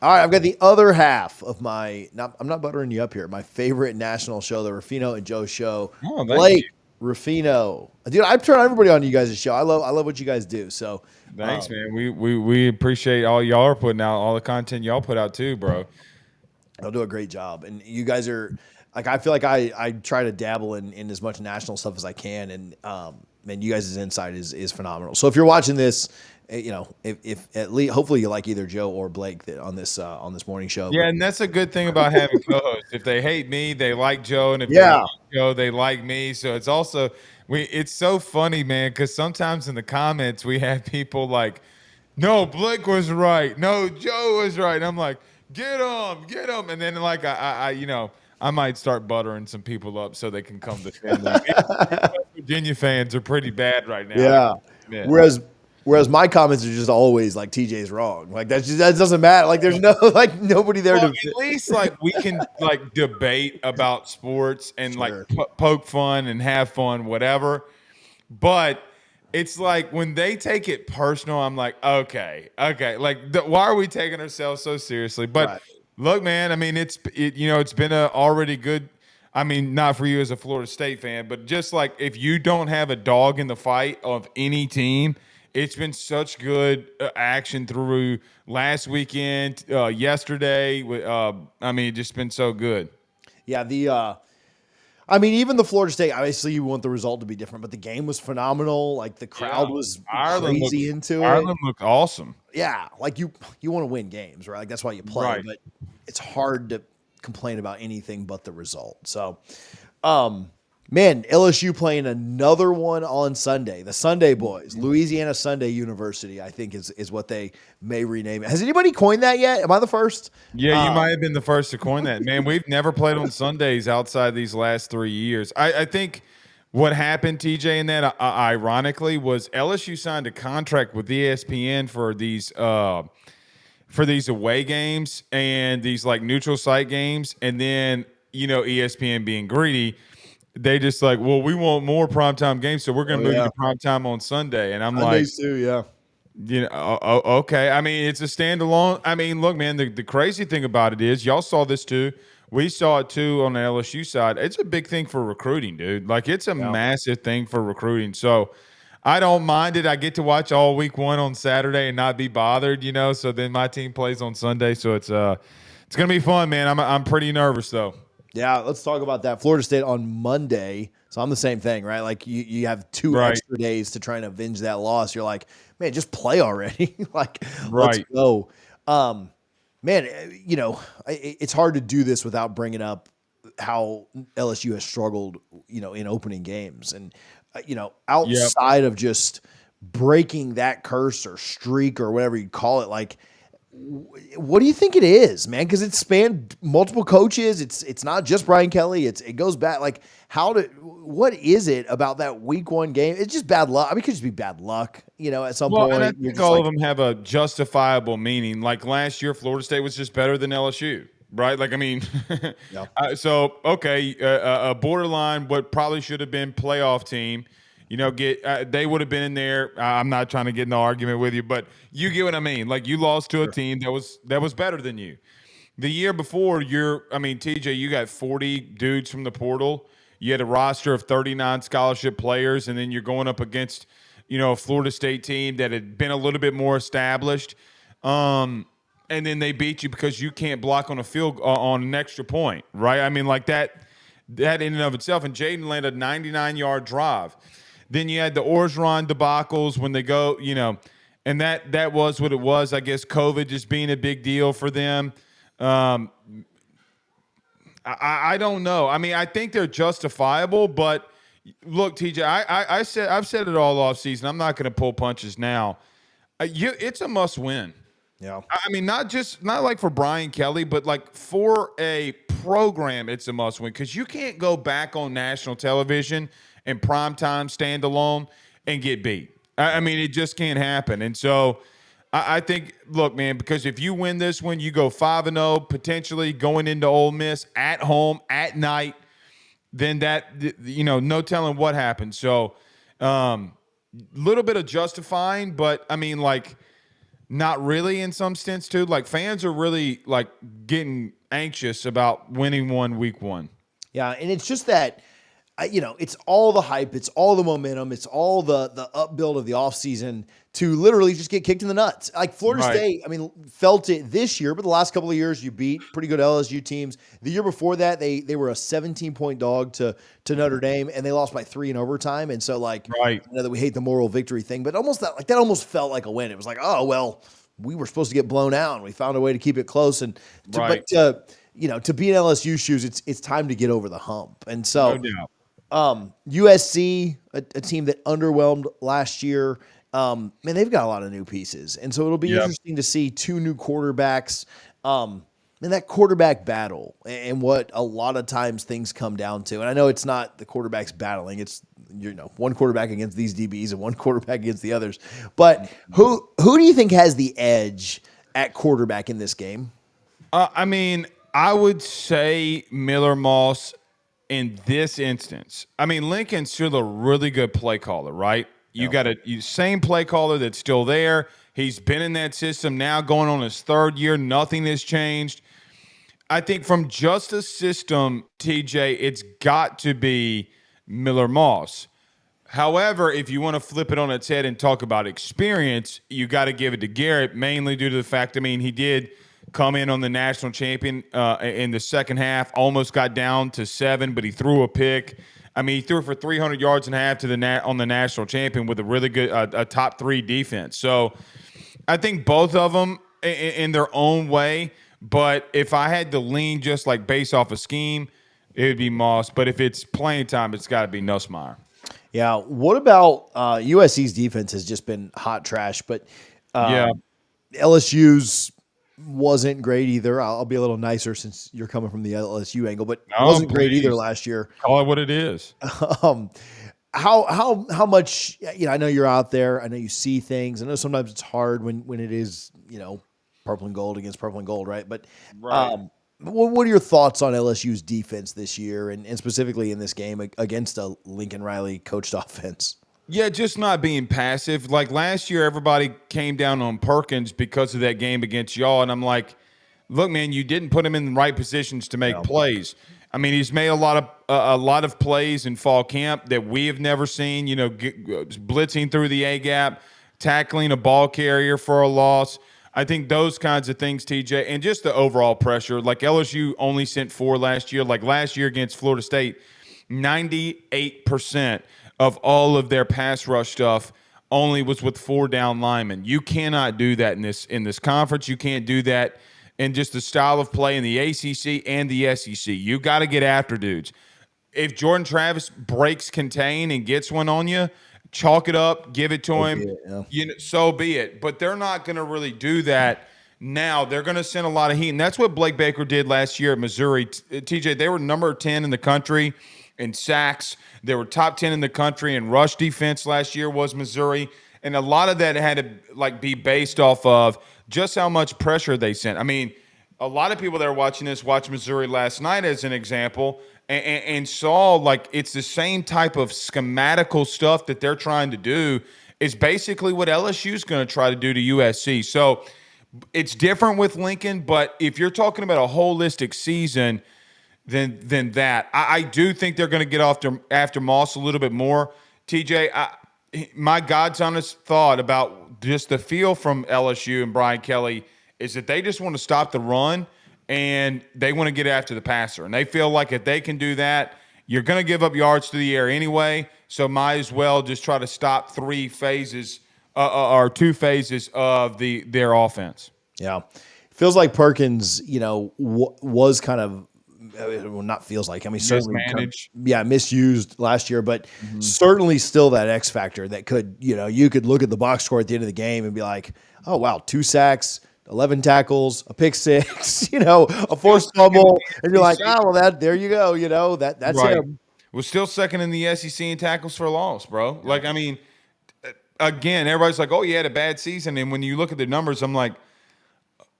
All right, I've got the other half of my. I'm not buttering you up here. My favorite national show, the Rufino and Joe show. Oh, thank you. Blake Rufino, dude. I turn everybody on you guys' show. I love what you guys do. So, Thanks, man. We appreciate all y'all are putting out, all the content y'all put out too, bro. they'll do a great job. And you guys are like, I feel like I try to dabble in as much national stuff as I can. And man, you guys' insight is phenomenal. So if you're watching this, if at least hopefully you like either Joe or Blake on this morning show. Yeah, But and that's a good thing about having co-hosts. If they hate me, they like Joe, and if they yeah, hate Joe, they like me. So it's also it's so funny, man, because sometimes in the comments we have people like, "No, Blake was right. No, Joe was right." And I'm like, get him," and then like I might start buttering some people up so they can come defend me. Even West Virginia fans are pretty bad right now. I yeah. gotta admit. Whereas my comments are just always like TJ's wrong. Like that doesn't matter. Like there's no like nobody there Well, to at least like we can like debate about sports and like sure. poke fun and have fun, whatever. But it's like when they take it personal, I'm like, okay, like why are we taking ourselves so seriously? But Right. look, man, I mean, it's been a already good. I mean, not for you as a Florida State fan, but just like if you don't have a dog in the fight of any team, it's been such good action through last weekend, yesterday. I mean, it's just been so good. Yeah, I mean, even the Florida State, obviously you want the result to be different, but the game was phenomenal. Like the Yeah, crowd was Ireland looked crazy into it. Ireland looked awesome. Yeah, like you want to win games, right? Like that's why you play, Right. but it's hard to complain about anything but the result. So, um, man, LSU playing another one on Sunday. The Sunday Boys, Louisiana Sunday University, I think is what they may rename it. Has anybody coined that yet? Am I the first? Yeah, you Um, might have been the first to coin that. Man, we've never played on Sundays outside these last 3 years. I think what happened, TJ, in that, ironically, was LSU signed a contract with ESPN for these away games and these like neutral site games, and then ESPN being greedy, they just like, well, we want more primetime games, so we're going oh to move you yeah, to primetime on Sunday, and I'm like, Sundays too. Yeah, okay. I mean, it's a standalone. I mean, look, man, the crazy thing about it is, y'all saw this too. We saw it too on the LSU side. It's a big thing for recruiting, dude. Like, it's a yeah. massive thing for recruiting. So, I don't mind it. I get to watch all week one on Saturday and not be bothered, So then my team plays on Sunday. So it's gonna be fun, man. I'm pretty nervous though. Yeah, let's talk about that. Florida State on Monday. So I'm the same thing, right? Like you have two Right, extra days to try and avenge that loss. You're like, man, just play already. Like, let's right. go. Um, man, it's hard to do this without bringing up how LSU has struggled, in opening games. And, Yep. outside of just breaking that curse or streak or whatever you call it, like, what do you think it is, man? Because it's spanned multiple coaches. It's not just Brian Kelly. It goes back. Like what is it about that week one game? It's just bad luck. I mean, it could just be bad luck. At some Well, and I point you're think just all like, of them have a justifiable meaning. Like last year, Florida State was just better than LSU, right? Like, I mean, yeah, so okay, a borderline, what probably should have been playoff team. They would have been in there. I'm not trying to get in the argument with you, but you get what I mean. Like you lost to a sure. team that was better than you. The year before, I mean, TJ, you got 40 dudes from the portal. You had a roster of 39 scholarship players, and then you're going up against, a Florida State team that had been a little bit more established. And then they beat you because you can't block on a field on an extra point, right? I mean, like that in and of itself. And Jaden landed a 99-yard drive. Then you had the Orgeron debacles when they go, and that was what it was. I guess COVID just being a big deal for them. Um, I don't know. I mean, I think they're justifiable, but look, TJ, I've said it all off season. I'm not going to pull punches now. It's a must win. Yeah. I mean, not like for Brian Kelly, but like for a program, it's a must win because you can't go back on national television and primetime standalone and get beat. I mean, it just can't happen. And so I think, look, man, because if you win this one, you go 5-0, potentially going into Ole Miss at home at night. Then no telling what happens. So, little bit of justifying, but I mean, like, Not really in some sense too. Like fans are really like getting anxious about winning one week one. Yeah, and it's just that it's all the hype, it's all the momentum, it's all the upbuild of the offseason to literally just get kicked in the nuts. Like Florida Right. State, I mean, felt it this year, but the last couple of years you beat pretty good LSU teams. The year before that, they were a 17-point dog to Notre Dame, and they lost by 3 in overtime. And so, like, Right. I know that we hate the moral victory thing, but that almost felt like a win. It was like, oh well, we were supposed to get blown out, and we found a way to keep it close. And Right. to be in LSU shoes, it's time to get over the hump. And No so. doubt. USC, a team that underwhelmed last year. Man, they've got a lot of new pieces, and so it'll be Yep. interesting to see 2 new quarterbacks. And that quarterback battle, and what a lot of times things come down to. And I know it's not the quarterbacks battling; it's one quarterback against these DBs and one quarterback against the others. But who do you think has the edge at quarterback in this game? I mean, I would say Miller Moss in this instance. I mean, Lincoln's still a really good play caller, right? You got a same play caller that's still there. He's been in that system now going on his 3rd year. Nothing has changed. I think from just a system, TJ, it's got to be Miller Moss. However, if you want to flip it on its head and talk about experience, you got to give it to Garrett, mainly due to the fact, I mean, he did come in on the national champion in the second half, almost got down to 7, but he threw a pick. I mean, he threw for 300 yards and a half to on the national champion with a really good a top 3 defense. So I think both of them in their own way. But if I had to lean just like based off a scheme, it would be Moss. But if it's playing time, it's got to be Nussmeier. Yeah. What about USC's defense has just been hot trash, but Yeah. LSU's wasn't great either. I'll be a little nicer since you're coming from the LSU angle, but No, wasn't great either please. last year. Call it what it is. Um, how much? I know you're out there. I know you see things. I know sometimes it's hard when it is purple and gold against purple and gold, right? But Right. what are your thoughts on LSU's defense this year, and specifically in this game against a Lincoln Riley coached offense? Yeah, just not being passive. Like last year, everybody came down on Perkins because of that game against y'all, and I'm like, look, man, you didn't put him in the right positions to make plays. I mean, he's made a lot of plays in fall camp that we have never seen. Blitzing through the A gap, tackling a ball carrier for a loss. I think those kinds of things, TJ, and just the overall pressure. Like LSU only sent 4 last year. Like last year against Florida State, 98% of all of their pass rush stuff only was with 4 down linemen. You cannot do that in this conference. You can't do that in just the style of play in the ACC and the SEC. You got to get after dudes. If Jordan Travis breaks contain and gets one on you, chalk it up, give it to him. So be it. But they're not going to really do that now. They're going to send a lot of heat, and that's what Blake Baker did last year at Missouri. TJ, they were number 10 in the country in sacks. They were top 10 in the country in rush defense last year was Missouri. And a lot of that had to be based off of just how much pressure they sent. I mean, a lot of people that are watching this watched Missouri last night as an example and saw it's the same type of schematical stuff that they're trying to do is basically what LSU is going to try to do to USC. So it's different with Lincoln, but if you're talking about a holistic season – than that. I do think they're going to get after Moss a little bit more. TJ, my God's honest thought about just the feel from LSU and Brian Kelly is that they just want to stop the run and they want to get after the passer. And they feel like if they can do that, you're going to give up yards through the air anyway. So might as well just try to stop 3 phases or 2 phases of their offense. Yeah. Feels like Perkins, was kind of, well, not feels like. I mean, certainly, misused last year, but certainly still that X factor that could, you could look at the box score at the end of the game and be like, oh wow, 2 sacks, 11 tackles, a pick 6, a forced fumble, and you're like, oh well, there you go, that's right. him. We're still second in the SEC in tackles for a loss, bro. Like, I mean, again, everybody's like, oh, you had a bad season, and when you look at the numbers, I'm like,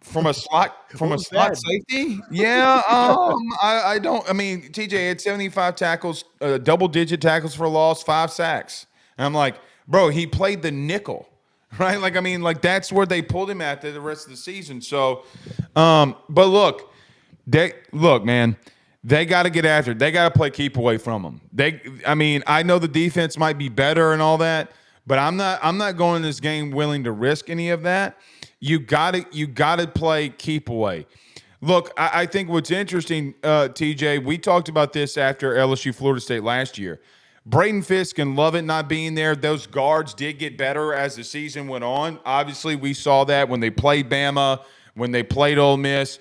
from a slot safety? Yeah. I don't. I mean, TJ had 75 tackles, double-digit tackles for a loss, 5 sacks. And I'm like, bro, he played the nickel. right? Like, I mean, like that's where they pulled him at the rest of the season. So, but look, man, they got to get after it. They got to play keep away from them. I mean, I know the defense might be better and all that, but I'm not going in this game willing to risk any of that. You got to play keep away. Look, I think what's interesting, TJ, we talked about this after LSU Florida State last year. Braden Fisk and Lovett not being there, those guards did get better as the season went on. Obviously, we saw that when they played Bama, when they played Ole Miss,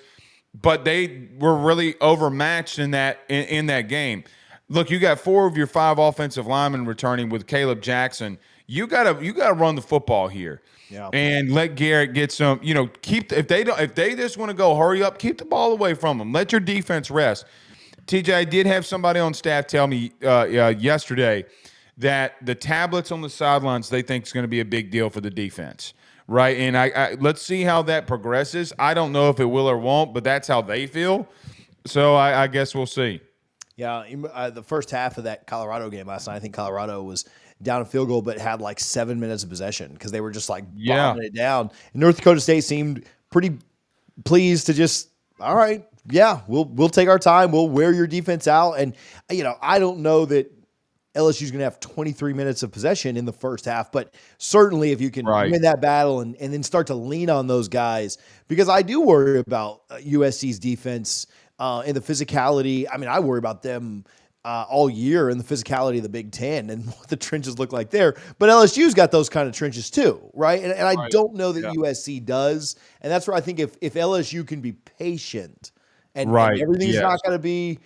but they were really overmatched in that game. Look, you got 4 of your 5 offensive linemen returning with Caleb Jackson. You gotta run the football here. Yeah. And let Garrett get some, if they just want to go hurry up, keep the ball away from them. Let your defense rest. TJ, I did have somebody on staff tell me yesterday that the tablets on the sidelines they think is going to be a big deal for the defense, right? And I let's see how that progresses. I don't know if it will or won't, but that's how they feel. So I guess we'll see. Yeah, the first half of that Colorado game last night, I think Colorado was down a field goal, but had like 7 minutes of possession because they were just like bombing it down. And North Dakota State seemed pretty pleased to just, all right, yeah, we'll take our time. We'll wear your defense out. And, I don't know that LSU's going to have 23 minutes of possession in the first half, but certainly if you can win that battle and then start to lean on those guys, because I do worry about USC's defense and the physicality. I mean, I worry about them all year and the physicality of the Big Ten and what the trenches look like there. But LSU's got those kind of trenches too, right? And I don't know that USC does. And that's where I think if LSU can be patient and everything's not going to be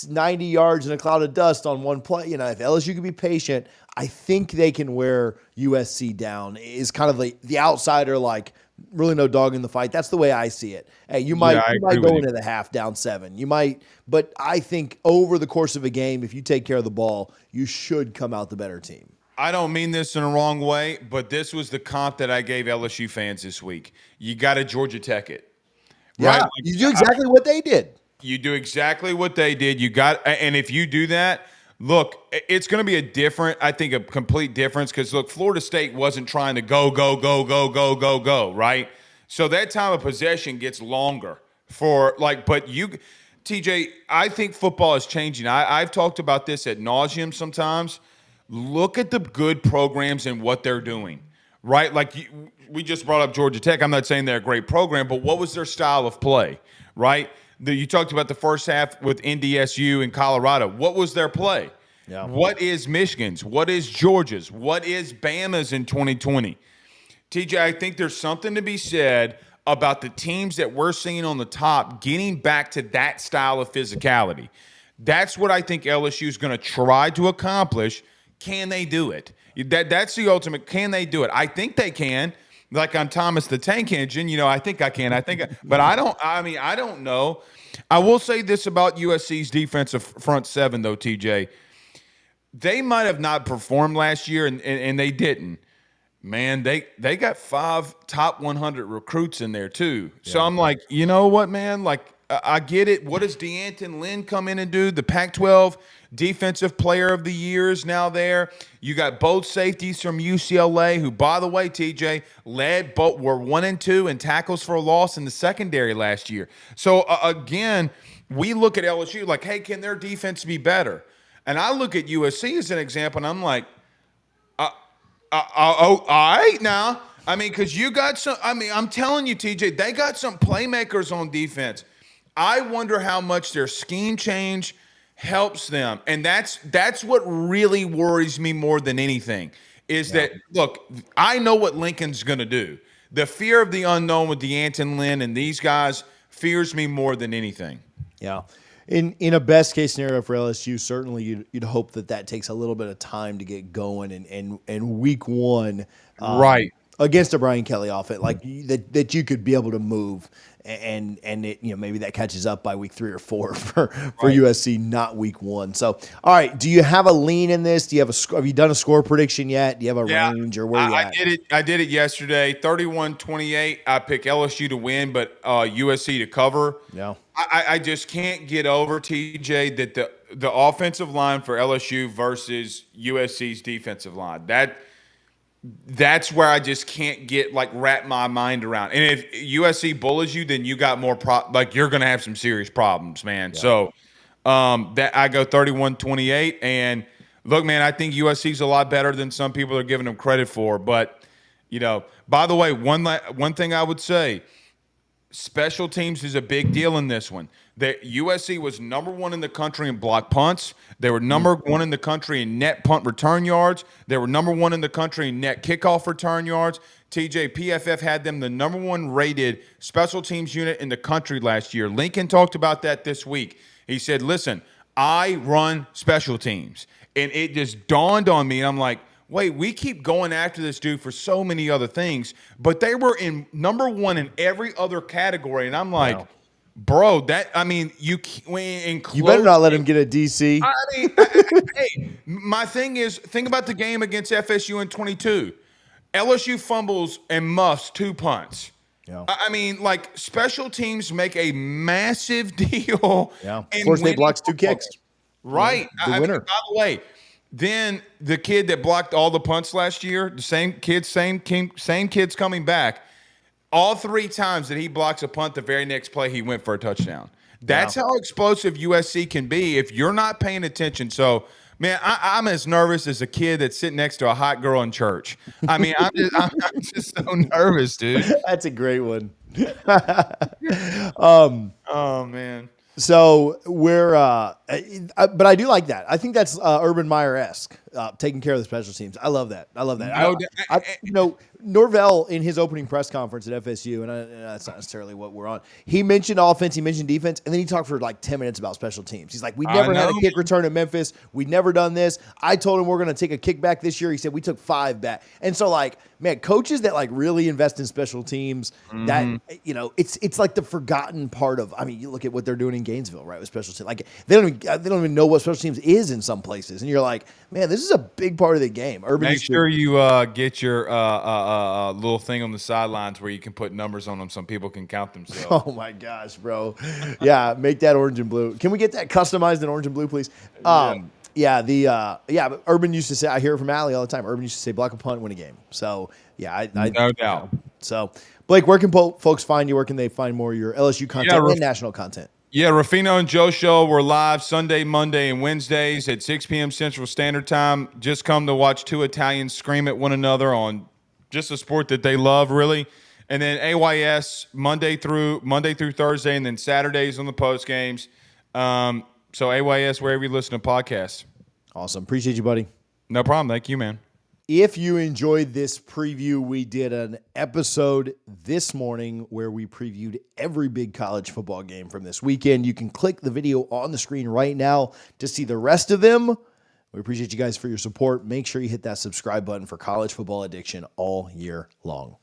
90 yards in a cloud of dust on one play, if LSU can be patient, I think they can wear USC down. Is kind of the outsider, like, really no dog in the fight. That's the way I see it. Hey, you might go into the half down 7. You might, but I think over the course of a game, if you take care of the ball, you should come out the better team. I don't mean this in a wrong way, but this was the comp that I gave LSU fans this week. You got to Georgia Tech it. Right? Like, you do exactly what they did. You do exactly what they did. And if you do that, look, it's going to be a complete difference because, look, Florida State wasn't trying to go, right? So that time of possession gets longer TJ, I think football is changing. I've talked about this ad nauseum sometimes. Look at the good programs and what they're doing, right? We just brought up Georgia Tech. I'm not saying they're a great program, but what was their style of play, right? You talked about the first half with NDSU and Colorado. What was their play? Yeah. What is Michigan's? What is Georgia's? What is Bama's in 2020? TJ, I think there's something to be said about the teams that we're seeing on the top getting back to that style of physicality. That's what I think LSU is going to try to accomplish. Can they do it? That's the ultimate. Can they do it? I think they can. Like on Thomas the Tank Engine, I think I can. But I don't know. I will say this about USC's defensive front 7, though, TJ. They might have not performed last year, and they didn't. Man, they got 5 top 100 recruits in there, too. Yeah. So I'm like, you know what, man? Like, I get it. What does DeAnton Lynn come in and do? The Pac-12 Defensive Player of the Year is now there. You got both safeties from UCLA, who, by the way, TJ, were 1 and 2 in tackles for a loss in the secondary last year. So, again, we look at LSU like, hey, can their defense be better? And I look at USC as an example, and I'm like, all right now. I mean, because you got some – I'm telling you, TJ, they got some playmakers on defense. I wonder how much their scheme change helps them. And that's what really worries me more than anything is that, look, I know what Lincoln's going to do. The fear of the unknown with DeAnton Lynn and these guys fears me more than anything. Yeah. In a best case scenario for LSU, certainly you'd hope that takes a little bit of time to get going and week 1 right against a Brian Kelly offense like that you could be able to move and it, maybe that catches up by week 3 or 4 for USC, not week 1. So, all right, do you have a lean in this? Do you have you done a score prediction yet? Do you have a range or where you at? I did it yesterday. 31-28. I pick LSU to win, but USC to cover. Yeah. I just can't get over, TJ, that the offensive line for LSU versus USC's defensive line. that's where I just can't get wrap my mind around. And if USC bullies you, then you got more you're gonna have some serious problems, man. Yeah. So that I go 31-28. And look, man, I think USC's a lot better than some people are giving them credit for. But by the way, one thing I would say. Special teams is a big deal in this one. That USC was number 1 in the country in block punts. They were number 1 in the country in net punt return yards. They were number 1 in the country in net kickoff return yards. TJ, PFF had them the number 1 rated special teams unit in the country last year. Lincoln talked about that this week. He said, listen, I run special teams. And it just dawned on me. And I'm like, wait, we keep going after this dude for so many other things, but they were in number 1 in every other category. And I'm like, Wow. bro, you better not let him get a DC. Hey, my thing is, think about the game against FSU in 22. LSU fumbles and muffs 2 punts. Yeah. Special teams make a massive deal. Yeah. Florida State blocks 2 kicks. Right. The winner. By the way, then the kid that blocked all the punts last year, the same kid's coming back. All 3 times that he blocks a punt, the very next play he went for a touchdown. That's how explosive USC can be if you're not paying attention. So, man, I'm as nervous as a kid that's sitting next to a hot girl in church. I'm just so nervous, dude. That's a great one. Oh man. So we're, but I do like that. I think that's Urban Meyer-esque, taking care of the special teams. I love that. Norvell in his opening press conference at FSU, and that's not necessarily what we're on. He mentioned offense, he mentioned defense, and then he talked for 10 minutes about special teams. He's like, we never had a kick return in Memphis. We'd never done this. I told him we're going to take a kick back this year. He said we took 5 back. And so man, coaches that really invest in special teams, that it's like the forgotten part of. I mean, you look at what they're doing in Gainesville, right, with special teams. They don't even know what special teams is in some places, and you're like, man, this is a big part of the game. Make sure you get your little thing on the sidelines where you can put numbers on them so people can count themselves. Oh my gosh, bro! Yeah, make that orange and blue. Can we get that customized in orange and blue, please? But Urban used to say, I hear it from Allie all the time. Urban used to say, block a punt, win a game. So yeah, no doubt. So Blake, where can folks find you? Where can they find more of your LSU content and national content? Yeah, Ruffino and Joe Show. We're live Sunday, Monday, and Wednesdays at 6 p.m. Central Standard Time. Just come to watch 2 Italians scream at one another on just a sport that they love, really. And then AYS Monday through Thursday, and then Saturdays on the post games. So AYS wherever you listen to podcasts. Awesome. Appreciate you, buddy. No problem. Thank you, man. If you enjoyed this preview, we did an episode this morning where we previewed every big college football game from this weekend. You can click the video on the screen right now to see the rest of them. We appreciate you guys for your support. Make sure you hit that subscribe button for College Football Addiction all year long.